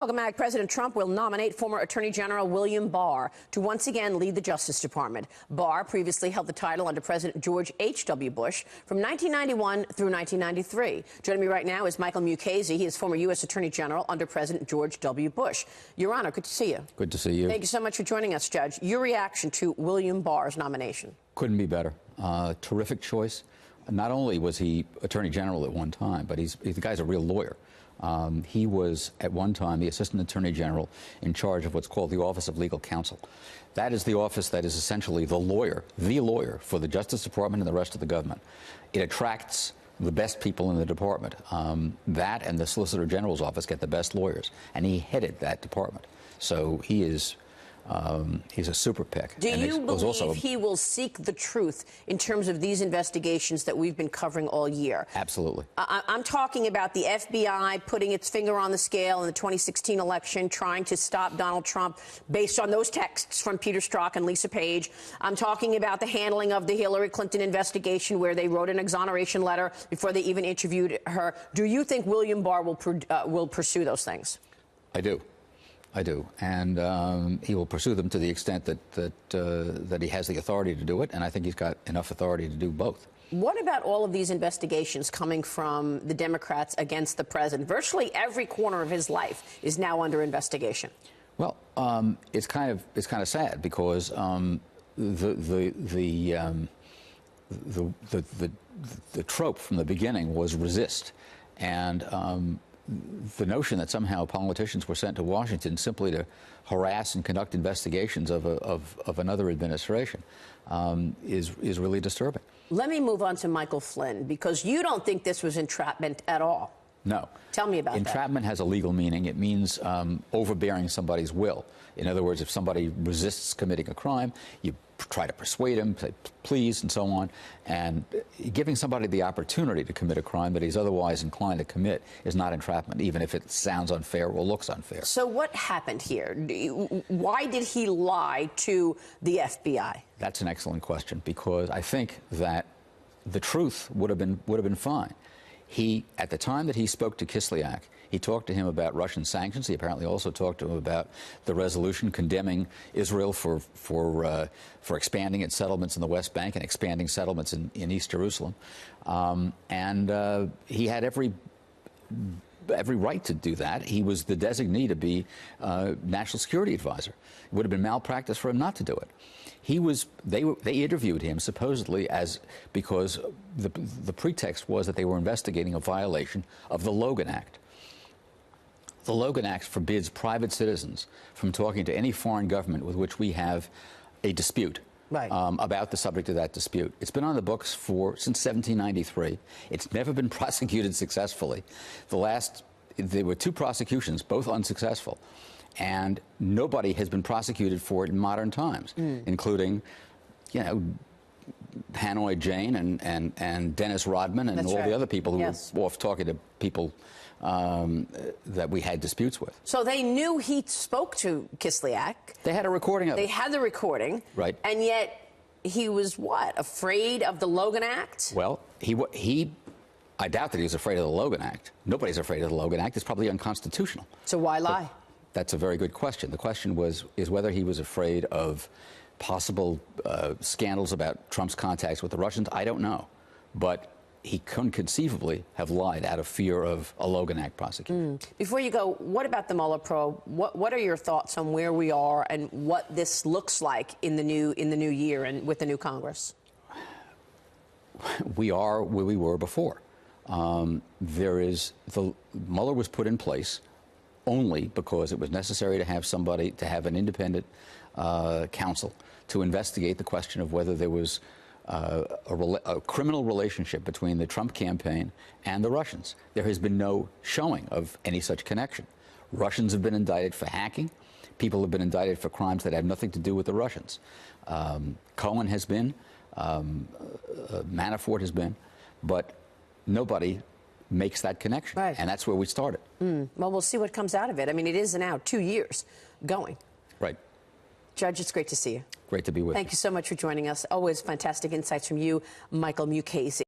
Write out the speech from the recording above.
Welcome back. President Trump will nominate former Attorney General William Barr to once again lead the Justice Department. Barr previously held the title under President George H.W. Bush from 1991 through 1993. Joining me right now is Michael Mukasey. He is former U.S. Attorney General under President George W. Bush. Your Honor, good to see you. Good to see you. Thank you so much for joining us, Judge. Your reaction to William Barr's nomination? Couldn't be better. Terrific choice. Not only was he Attorney General at one time, but the guy's a real lawyer. He was, at one time, the Assistant Attorney General in charge of what's called the Office of Legal Counsel. That is the office that is essentially the lawyer for the Justice Department and the rest of the government. It attracts the best people in the department. That and the Solicitor General's office get the best lawyers, and he headed that department. So he is he's a super pick. Do you believe he will seek the truth in terms of these investigations that we've been covering all year? Absolutely. I'm talking about the FBI putting its finger on the scale in the 2016 election, trying to stop Donald Trump based on those texts from Peter Strzok and Lisa Page. I'm talking about the handling of the Hillary Clinton investigation, where they wrote an exoneration letter before they even interviewed her. Do you think William Barr will pursue those things? I do. I do, and he will pursue them to the extent that he has the authority to do it, and I think he's got enough authority to do both. What about all of these investigations coming from the Democrats against the president? Virtually every corner of his life is now under investigation. Well, it's kind of sad because the trope from the beginning was resist, and the notion that somehow politicians were sent to Washington simply to harass and conduct investigations of another administration is really disturbing. Let me move on to Michael Flynn, because you don't think this was entrapment at all. No. Tell me about that. Entrapment has a legal meaning. It means overbearing somebody's will. In other words, if somebody resists committing a crime, you try to persuade him, say please, and so on. And giving somebody the opportunity to commit a crime that he's otherwise inclined to commit is not entrapment, even if it sounds unfair or looks unfair. So what happened here? Why did he lie to the FBI? That's an excellent question, because I think that the truth would have been fine. At the time that he spoke to Kislyak, he talked to him about Russian sanctions. He apparently also talked to him about the resolution condemning Israel for expanding its settlements in the West Bank and expanding settlements in East Jerusalem. He had every right to do that. He was the designee to be national security advisor. It would have been malpractice for him not to do it. They interviewed him supposedly because the pretext was that they were investigating a violation of the Logan Act. The Logan Act forbids private citizens from talking to any foreign government with which we have a dispute. Right. About the subject of that dispute. It's been on the books since 1793. It's never been prosecuted successfully. There were two prosecutions, both unsuccessful, and nobody has been prosecuted for it in modern times, including, Hanoi Jane and Dennis Rodman and all the other people who were off talking to people that we had disputes with. So they knew he spoke to Kislyak. They had a recording of it. They had the recording. Right. And yet he was what? Afraid of the Logan Act? Well, I doubt that he was afraid of the Logan Act. Nobody's afraid of the Logan Act. It's probably unconstitutional. So why lie? But that's a very good question. The question is whether he was afraid of possible scandals about Trump's contacts with the Russians. I don't know. But he couldn't conceivably have lied out of fear of a Logan Act prosecution. Before you go, what about the Mueller probe? What are your thoughts on where we are and what this looks like in the new year and with the new Congress? We are where we were before. Mueller was put in place only because it was necessary to have an independent counsel to investigate the question of whether there was a criminal relationship between the Trump campaign and the Russians. There has been no showing of any such connection. Russians have been indicted for hacking. People have been indicted for crimes that have nothing to do with the Russians. Cohen has been, Manafort has been, but nobody makes that connection. Right. And that's where we started. Well, we'll see what comes out of it. I mean, it is now 2 years going. Right. Judge, it's great to see you. Great to be with you. Thank you so much for joining us. Always fantastic insights from you, Michael Mukasey.